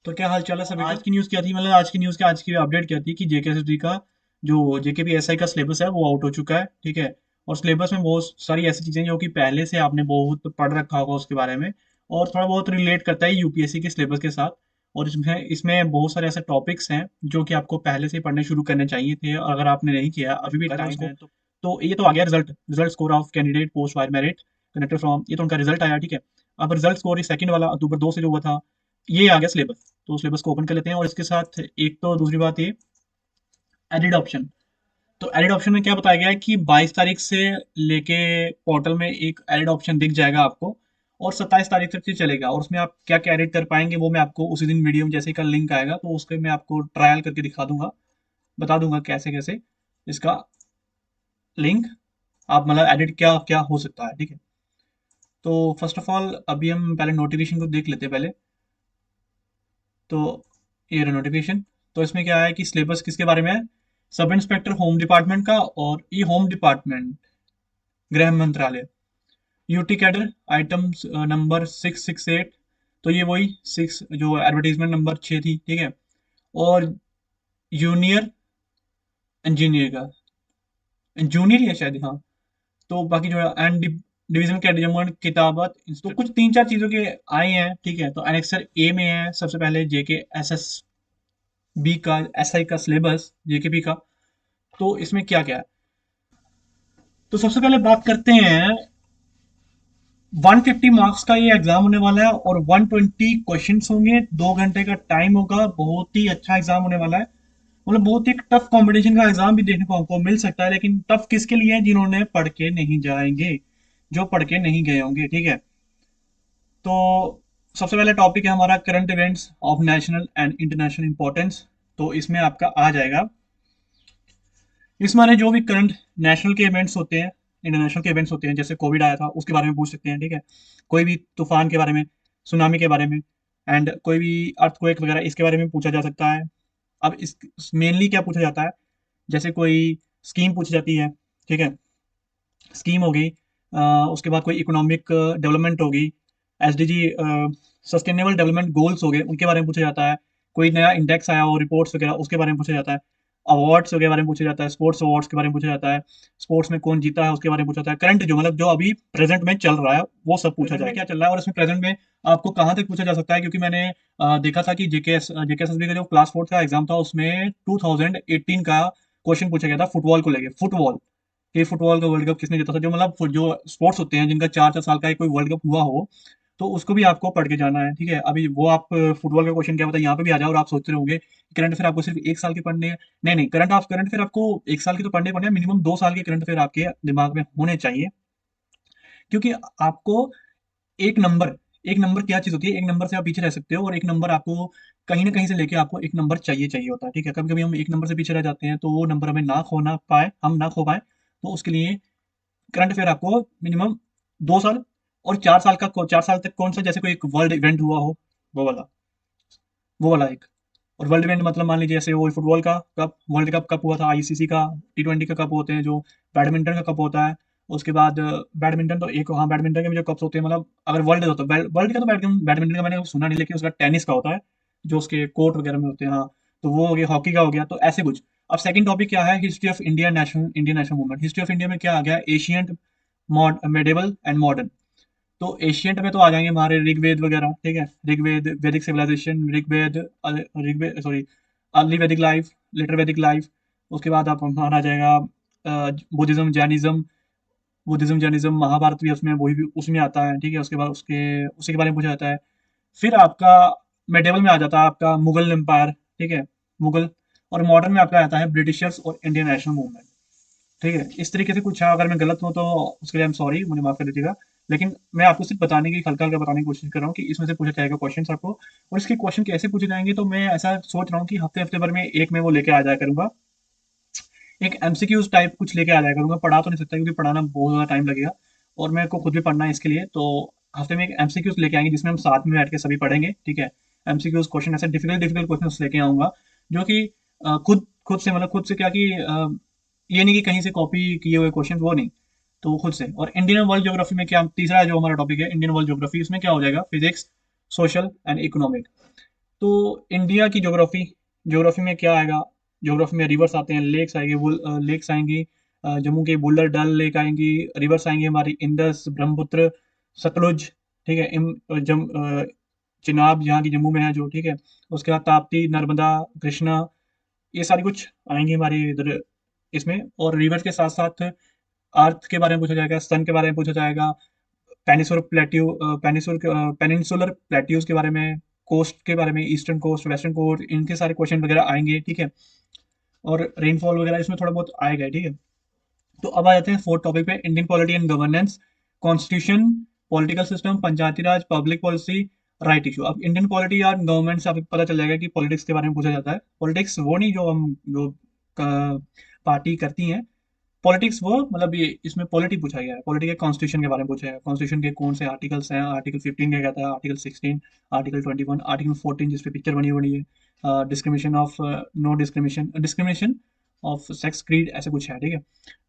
तो क्या हाल चाल है सभी का? आज की न्यूज़ क्या थी, मतलब आज की अपडेट क्या थी कि जेकेएसएसबी का जो जेकेपीएसआई का सिलेबस है वो आउट हो चुका है, ठीक है। और सिलेबस में बहुत सारी ऐसी चीजें जो कि पहले से आपने बहुत पढ़ रखा होगा उसके बारे में, और थोड़ा बहुत रिलेट करता है यूपीएससी के सिलेबस के साथ। और इसमें इसमें बहुत सारे ऐसे टॉपिक्स हैं जो कि आपको पहले से ही पढ़ने शुरू करने चाहिए थे, और अगर आपने नहीं किया अभी भी टाइम है तो ये तो आ गया result. Result score of candidate post by merit connected from, ये तो उनका रिजल्ट आया, ठीक है। अब रिजल्ट स्कोर सेकंड वाला अक्टूबर 2 से जो हुआ था, ये आ गया सिलेबस। तो सिलेबस को ओपन कर लेते हैं, और इसके साथ एक तो दूसरी बात ये एडिड ऑप्शन। तो एडिड ऑप्शन में क्या बताया गया है कि 22 तारीख से लेके पोर्टल में एक एडिड ऑप्शन दिख जाएगा आपको, और 27 तारीख तक ये चलेगा। और उसमें आप क्या क्या एडिट कर पाएंगे वो मैं आपको उसी दिन वीडियो में जैसे ही का लिंक आएगा तो उसके मैं आपको ट्रायल करके दिखा दूंगा, बता दूंगा कैसे कैसे इसका लिंक आप मतलब एडिट क्या क्या हो सकता है, ठीक है। तो फर्स्ट ऑफ ऑल अभी हम पहले नोटिफिकेशन को देख लेते हैं पहले। तो ये रहा नोटिफिकेशन। तो इसमें क्या है कि सिलेबस किसके बारे में है? सब इंस्पेक्टर होम डिपार्टमेंट का, और ई होम डिपार्टमेंट गृह मंत्रालय, यूटी कैडर आइटम्स नंबर 668। तो ये वही सिक्स जो एडवर्टीजमेंट नंबर 6 थी, ठीक है। और जूनियर इंजीनियर का, जूनियर ही है शायद, हाँ। तो बाकी जो है एंड डिवीजन कैडर किताबत, तो कुछ तीन चार चीजों के आए हैं, ठीक है। तो एनेक्सर ए में है सबसे पहले जेके एस एस बी का, एसआई का सिलेबस जेकेबी का। तो इसमें क्या क्या है, तो सबसे पहले बात करते हैं। 150 मार्क्स का ये एग्जाम होने वाला है, और 120 क्वेश्चंस होंगे, 2 घंटे का टाइम होगा। बहुत ही अच्छा एग्जाम होने वाला है। मतलब बहुत ही टफ कंपटीशन का एग्जाम भी देखने को हमको मिल सकता है, लेकिन टफ किसके लिए है? जिन्होंने पढ़ के नहीं जाएंगे, जो पढ़ के नहीं गए होंगे, ठीक है। तो सबसे पहले टॉपिक है हमारा current events of national and international importance. तो इसमें आपका आ जाएगा, इस माने जो भी करंट नेशनल के इवेंट्स होते हैं, इंटरनेशनल के इवेंट्स होते हैं, जैसे कोविड आया था उसके बारे में पूछ सकते हैं, ठीक है। कोई भी तूफान के बारे में, सुनामी के बारे में, एंड कोई भी अर्थक्वेक वगैरह इसके बारे में पूछा जा सकता है। अब इस मेनली क्या पूछा जाता है, जैसे कोई स्कीम पूछी जाती है, ठीक है। स्कीम हो गई, उसके बाद कोई इकोनॉमिक डेवलपमेंट होगी, एसडीजी सस्टेनेबल डेवलपमेंट गोल्स हो गए, उनके बारे में पूछा जाता है। कोई नया इंडेक्स आया हो, रिपोर्ट्स वगैरह, उसके बारे में पूछा जाता है। अवार्ड्स के बारे में पूछा जाता है, स्पोर्ट्स अवार्ड्स के बारे में पूछा जाता है। स्पोर्ट्स में कौन जीता है उसके बारे में पूछा जाता है। करंट जो मतलब जो अभी प्रेजेंट में चल रहा है वो सब पूछा जाएगा, क्या चल रहा है, और इसमें प्रेजेंट में आपको कहाँ तक पूछा जा सकता है। क्योंकि मैंने देखा था कि जेकेएसएसबी का जो क्लास फोर्थ का एग्जाम था उसमें 2018 का क्वेश्चन पूछा गया था फुटबॉल को लेके। फुटबॉल, कि फुटबॉल का वर्ल्ड कप किसने जीता था, जो मतलब जो स्पोर्ट्स होते हैं जिनका 4 4 साल का एक कोई वर्ल्ड कप हुआ हो, तो उसको भी आपको पढ़ के जाना है, ठीक है। अभी वो आप फुटबॉल का क्वेश्चन क्या पता यहाँ पे भी आ जाओ, और आप सोचते रहोगे करंट अफेयर आपको सिर्फ 1 साल के पढ़ने हैं। नहीं नहीं, करंट अफेयर आपको 1 साल के तो पढ़ने पड़ने हैं, मिनिमम 2 साल के करंट अफेयर आपके दिमाग में होने चाहिए। क्योंकि आपको एक नंबर, एक नंबर क्या चीज होती है, एक नंबर से आप पीछे रह सकते हो, और एक नंबर आपको कहीं ना कहीं से लेके आपको एक नंबर चाहिए चाहिए होता है, ठीक है। कभी कभी हम एक नंबर से पीछे रह जाते हैं, तो वो नंबर हमें ना खोना पाए, हम ना खो पाए। तो उसके लिए करंट अफेयर आपको मिनिमम 2 साल, और 4 साल का 4 साल तक कौन सा, जैसे कोई एक वर्ल्ड इवेंट हुआ हो, वो वाला, वो वाला एक। और वर्ल्ड इवेंट मतलब मान लीजिए जैसे वो फुटबॉल का कप, वर्ल्ड कप कप हुआ था, आईसीसी का T20 का कप होते हैं जो, बैडमिंटन का कप होता है। उसके बाद बैडमिंटन तो एक, हाँ बैडमिंटन के भी जो कप्स होते हैं, मतलब अगर वर्ल्ड होता है, वर्ल्ड का तो बैडमिंटन का मैंने सुना नहीं, लेकिन उसका टेनिस का होता है जो उसके कोर्ट वगैरह में होते हैं, हाँ। तो वो हो गया, हॉकी का हो गया, तो ऐसे कुछ। अब सेकंड टॉपिक क्या है, history of India, national Indian national movement. History of India में क्या आ गया, एशियंट, मेडिवल एंड मॉडर्न। तो एशियंट में तो आ जाएंगे हमारे ऋग्वेद वगैरह, ठीक है। Rigveda, Vedic civilisation, Rigveda, Rigveda sorry, early Vedic life, later Vedic life. उसके बाद आप हमारा आ जाएगा Buddhism, Jainism. Buddhism Jainism Mahabharata भी उसमें, वही भी उसमें आता है, ठीक है। उसके बाद उसके उसी के बारे में पूछा जाता है। फिर आपका मेडिवल में आ जाता है आपका मुगल एम्पायर, ठीक है, मुगल। और मॉडर्न में आपका आता है ब्रिटिशर्स और इंडियन नेशनल मूवमेंट, ठीक है। इस तरीके से कुछ है, अगर मैं गलत हूँ तो उसके लिए आई एम सॉरी, मुझे माफ कर दीजिएगा। लेकिन मैं आपको सिर्फ बताने की, हल्का हल्का बताने की कोशिश कर रहा हूँ कि इसमें से पूछा जाएगा क्वेश्चन आपको। और इसके क्वेश्चन कैसे पूछे जाएंगे, तो मैं ऐसा सोच रहा हूँ कि हफ्ते हफ्ते भर में एक में वो लेके आ जाया करूंगा, एक एमसीक्यूज टाइप कुछ लेके आ जाया करूंगा। पढ़ा तो नहीं सकता क्योंकि पढ़ाना बहुत ज्यादा टाइम लगेगा, और मेरे को खुद भी पढ़ना है इसके लिए। तो हफ्ते में एक एमसीक्यूज लेके आएंगे जिसमें हम साथ में बैठ के सभी पढ़ेंगे, ठीक है। एमसीक्यूज क्वेश्चन ऐसे डिफिकल्ट डिफिकल्ट क्वेश्चन लेके आऊंगा, जो कि खुद खुद से, मतलब खुद से क्या कि ये नहीं कि कहीं से कॉपी किए हुए क्वेश्चन, वो नहीं। तो खुद से। और इंडियन वर्ल्ड ज्योग्राफी में क्या, तीसरा जो हमारा टॉपिक है इंडियन वर्ल्ड ज्योग्राफी, उसमें क्या हो जाएगा, फिजिक्स, सोशल एंड इकोनॉमिक। तो इंडिया की ज्योग्राफी, ज्योग्राफी में क्या आएगा? ज्योग्राफी में रिवर्स आते हैं, लेक्स आएंगे, लेक्स आएंगी, जम्मू के बुल्लर डल लेक आएंगी, रिवर्स आएंगे हमारी इंडस, ब्रह्मपुत्र, सतलुज, ठीक है, चिनाब यहाँ की जम्मू में है जो, ठीक है। उसके बाद ताप्ती, नर्मदा, कृष्णा, ये सारी कुछ आएंगी हमारी इधर इसमें। और रिवर्स के साथ साथ अर्थ के बारे में पूछा जाएगा, सन के बारे में पूछा जाएगा, पेनिसुलर प्लेट्यू, पेनिनसुलर प्लेट्यूज के बारे में, कोस्ट के बारे में, ईस्टर्न कोस्ट, वेस्टर्न कोस्ट, इनके सारे क्वेश्चन वगैरह आएंगे, ठीक है। और रेनफॉल वगैरह इसमें थोड़ा बहुत आएगा, ठीक है। तो अब आ जाते हैं फोर्थ टॉपिक पे, Indian polity and governance, constitution, political system, Panchayati Raj, public policy, right issue. अब इंडियन पॉलिटी या गवर्नमेंट से आपको पता चल जाएगा कि पॉलिटिक्स के बारे में पूछा जाता है। पॉलिटिक्स वो नहीं जो हम जो पार्टी करती हैं, पॉलिटिक्स वो मतलब ये इसमें पॉलिटी पूछा गया है, पॉलिटी के कॉन्स्टिट्यूशन के बारे में पूछा गया है, कॉन्स्टिट्यूशन के कौन से आर्टिकल्स हैं, आर्टिकल 15 क्या कहता है, आर्टिकल 16, आर्टिकल 21, आर्टिकल 14 जिसपे पिक्चर बनी हुई है, discrimination of, no discrimination, discrimination of sex, creed, ऐसे कुछ है, ठीक है।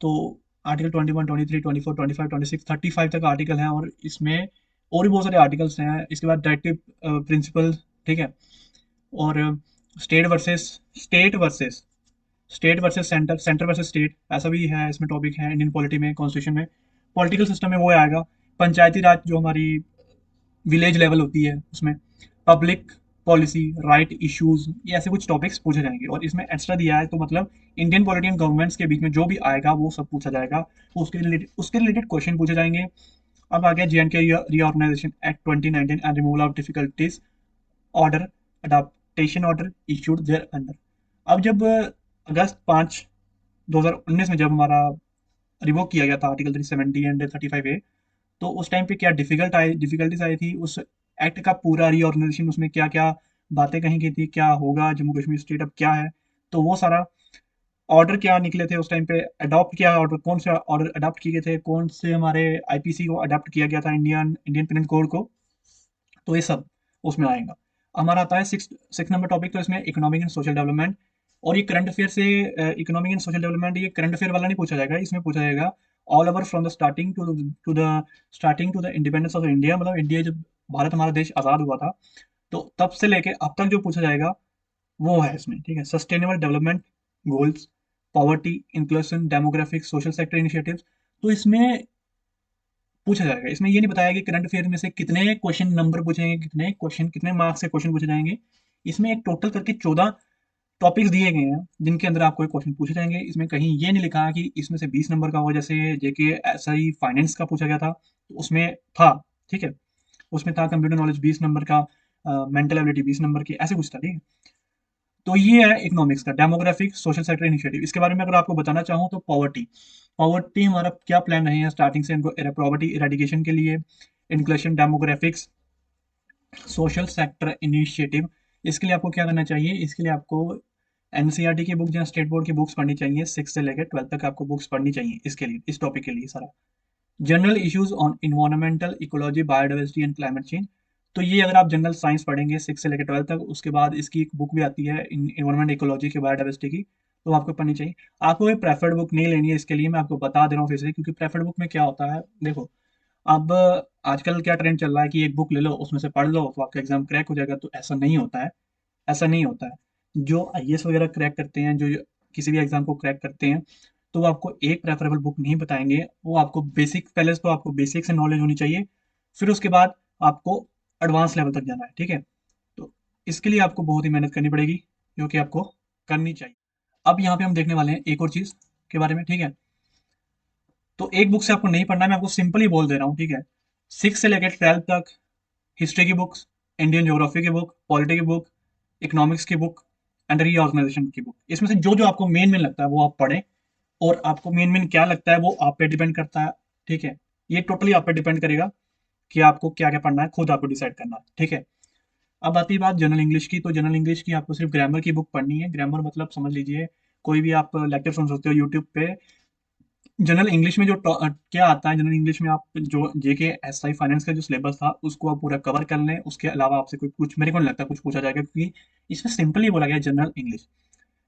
तो आर्टिकल 21, 23, 24, 25, 26, 35 तक आर्टिकल हैं, और इसमें और भी बहुत सारे आर्टिकल्स हैं। इसके बाद डायरेक्टिव प्रिंसिपल, ठीक है। और state versus state versus state versus centre, centre versus state, ऐसा भी है इसमें टॉपिक है इंडियन पॉलिटी में, कॉन्स्टिट्यूशन में। पॉलिटिकल सिस्टम में वो आएगा, पंचायती राज जो हमारी विलेज लेवल होती है उसमें, पब्लिक पॉलिसी, राइट इश्यूज, ये ऐसे कुछ टॉपिक्स पूछे जाएंगे। और इसमें एक्स्ट्रा दिया है, तो मतलब इंडियन पॉलिटी एंड गवर्नमेंट्स के बीच में जो भी आएगा वो सब पूछा जाएगा, तो उसके रिलेटेड क्वेश्चन पूछे जाएंगे। अब आ गया JNK reorganisation act 2019 and removal of difficulties order, adaptation order issued there under. अब जब अगस्त 5 2019 में जब हमारा रिवोक किया गया था आर्टिकल 370 एंड 35A, तो उस टाइम पे क्या डिफिकल्टीज आई थी उस एक्ट का पूरा रीऑर्गेनाइजेशन, उसमें क्या क्या बातें कही गई थी, क्या होगा जम्मू कश्मीर स्टेट अब क्या है, तो वो सारा ऑर्डर क्या निकले थे उस टाइम पे, अडॉप्ट किया ऑर्डर, कौन से ऑर्डर अडॉप्ट किए गए थे, कौन से हमारे IPC को अडॉप्ट किया गया था, इंडियन इंडियन पेनल कोड को, तो ये सब उसमें आएगा। हमारा आता है सिक्स सिक्स नंबर टॉपिक, तो इसमें इकोनॉमिक एंड सोशल डेवलपमेंट। और ये करंट अफेयर से, इकोनॉमिक एंड सोशल डेवलपमेंट ये करंट अफेयर वाला नहीं पूछा जाएगा, इसमें पूछा जाएगा all over from the starting to the independence of India, मतलब इंडिया जब भारत हमारा देश आज़ाद हुआ था, तो तब से लेके अब तक जो पूछा जाएगा वो है इसमें, ठीक है। Sustainable development goals, poverty, inclusion, demographic, social sector initiatives, तो इसमें पूछा जाएगा। इसमें ये नहीं बताया कि करंट अफेयर में से कितने क्वेश्चन नंबर पूछेंगे, कितने क्वेश्चन, कितने मार्क्स से क्वेश्चन पूछे जाएंगे। इसमें एक टोटल करके 14 टॉपिक्स दिए गए हैं जिनके अंदर आपको एक क्वेश्चन पूछे जाएंगे। इसमें कहीं ये नहीं लिखा कि इसमें से 20 नंबर का होगा, जैसे जेके SI फाइनेंस का पूछा गया था, तो उसमें था, ठीक है, उसमें था कंप्यूटर नॉलेज 20 नंबर का, मेंटल एबिलिटी 20 नंबर की, ऐसे कुछ था, ठीक है। तो ये है इकोनॉमिक्स का, डेमोग्राफिक, सोशल सेक्टर इनिशिएटिव। इसके बारे में अगर आपको बताना चाहूँ तो पॉवर्टी, पॉवर्टी हमारा क्या प्लान रहे हैं स्टार्टिंग से इनको पॉवर्टी इरेडिकेशन के लिए, inclusion, demographics, social sector initiative. इसके लिए आपको क्या करना चाहिए, इसके लिए आपको NCERT की बुक या स्टेट बोर्ड की बुक्स पढ़नी चाहिए, 6 से लेकर 12 तक आपको बुक्स पढ़नी चाहिए इसके लिए, इस टॉपिक के लिए सारा। General issues on environmental ecology, biodiversity and climate change, तो ये अगर आप जनरल साइंस पढ़ेंगे 6 से लेकर 12 तक, उसके बाद इसकी एक बुक भी आती है इन्वायरमेंट इकोलॉजी की, बायोडाइवर्सिटी की, तो आपको पढ़नी चाहिए। आपको ये प्रेफर्ड बुक नहीं लेनी है, इसके लिए मैं आपको बता दे रहा हूँ फिर से, क्योंकि प्रेफर्ड बुक में क्या होता है, देखो अब आजकल क्या ट्रेंड चल रहा है कि एक बुक ले लो उसमें से पढ़ लो तो आपका एग्जाम क्रैक हो जाएगा, तो ऐसा नहीं होता है, ऐसा नहीं होता है। जो IAS वगैरह क्रैक करते हैं, जो किसी भी एग्जाम को क्रैक करते हैं, तो वो आपको एक प्रेफरेबल बुक नहीं बताएंगे, वो आपको बेसिक, पहले तो आपको बेसिक से नॉलेज होनी चाहिए, फिर उसके बाद आपको एडवांस लेवल तक जाना है, ठीक है। तो इसके लिए आपको बहुत ही मेहनत करनी पड़ेगी, जो कि आपको करनी चाहिए। अब यहाँ पे हम देखने वाले हैं एक और चीज के बारे में, ठीक है। तो एक बुक से आपको नहीं पढ़ना है, मैं आपको सिंपल ही बोल दे रहा हूँ, ठीक है। 6 से लेकर 12 तक हिस्ट्री की बुक्स, इंडियन ज्योग्राफी की बुक, पॉलिटी की बुक, इकोनॉमिक्स की बुक एंड रीऑर्गेनाइजेशन की बुक, इसमें से जो जो आपको मेन मेन लगता है वो आप पढ़ें। और आपको मेन मेन क्या लगता है वो आप पे डिपेंड करता है, ठीक है। ये टोटली आप पे डिपेंड करेगा कि आपको क्या क्या पढ़ना है, खुद आपको डिसाइड करना है, ठीक है। अब आती है बात जनरल इंग्लिश की, तो जनरल इंग्लिश की आपको सिर्फ ग्रामर की बुक पढ़नी है। ग्रामर मतलब समझ लीजिए कोई भी आप लेक्चर सुन सकते हो यूट्यूब पे। जनरल इंग्लिश में जो क्या आता है, जनरल इंग्लिश में आप जो JK SI फाइनेंस का जो सिलेबस था उसको आप पूरा कवर कर लें, उसके अलावा आपसे कोई कुछ, मेरे को नहीं लगता कुछ पूछा जाएगा, क्योंकि इसमें सिंपल ही बोला गया general English.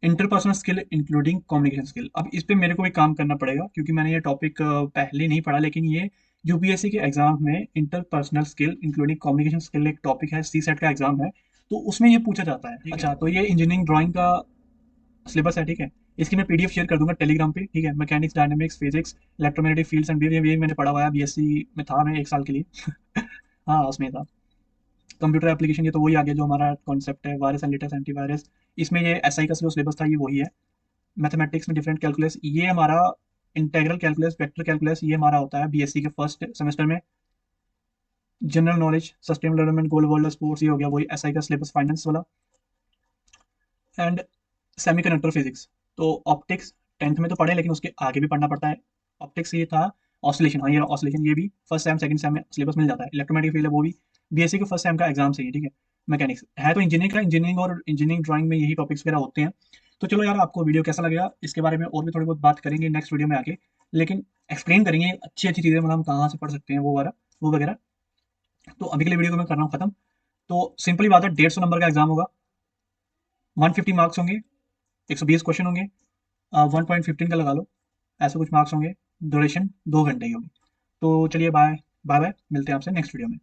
Interpersonal skill including communication skill, अब इस पे मेरे को भी काम करना पड़ेगा, क्योंकि मैंने ये टॉपिक पहले नहीं पढ़ा, लेकिन ये UPSC के एग्जाम में interpersonal skill including communication skill एक टॉपिक है, CSET का एग्जाम है, तो उसमें ये पूछा जाता है। अच्छा, तो ये इंजीनियरिंग ड्राइंग का सिलेबस है, ठीक है। इसकी मैं पीडीएफ शेयर कर दूंगा टेलीग्राम पे, ठीक है। Mechanics, dynamics, physics, electromagnetic fields and wave, ये मैंने पढ़ा हुआ है, बीएससी में था मैं 1 साल के लिए। हाँ, उसमें था। कंप्यूटर एप्लीकेशन, ये तो वही आ गया जो हमारा कॉन्सेप्ट है, वायरस एंड लेटेस्ट एंटीवायरस। इसमें ये एसआई का जो सिलेबस था ये वही है। मैथमेटिक्स में डिफरेंट कैलकुलस, ये हमारा इंटेग्रल कैलकुलस, वेक्टर कैलकुलस, ये हमारा होता है बीएससी के फर्स्ट सेमेस्टर में। जनरल नॉलेज, सस्टेनेबल डेवलपमेंट, गोल वर्ल्ड स्पोर्ट्स, ये हो गया वही एसआई का सिलेबस, फाइनेंस वाला। एंड सेमीकंडक्टर फिजिक्स, तो ऑप्टिक्स 10th में तो पढ़े, लेकिन उसके आगे भी पढ़ना पड़ता है। ऑप्टिक्स ये था। ऑसिलेशन, हाँ, ये ऑसिलेशन, ये भी फर्स्ट सेम सेकंड सेम में सिलेबस मिल जाता है। इलेक्ट्रोमैग्नेटिक फील्ड है, वो भी बीएससी के फर्स्ट सेम का एग्जाम से ही, ठीक है। मैकेनिक्स है तो इंजीनियरिंग का, इंजीनियरिंग और इंजीनियरिंग ड्राइंग में यही टॉपिक्स वगैरह होते हैं। तो चलो यार, आपको वीडियो कैसा लगेगा इसके बारे में और भी थोड़ी बहुत बात करेंगे नेक्स्ट वीडियो में आके, लेकिन एक्सप्लेन करेंगे अच्छी अच्छी चीज़ें, मतलब हम कहाँ से पढ़ सकते हैं वो वगैरह। तो अभी के लिए वीडियो को मैं कर रहा हूँ खत्म। तो सिंपली बात है, 150 नंबर का एग्जाम होगा, 150 मार्क्स होंगे, 120 क्वेश्चन होंगे, 1.15 का लगा लो, ऐसे कुछ मार्क्स होंगे। ड्यूरेशन 2 घंटे की होगी। तो चलिए, बाय बाय बाय, मिलते हैं आपसे नेक्स्ट वीडियो में।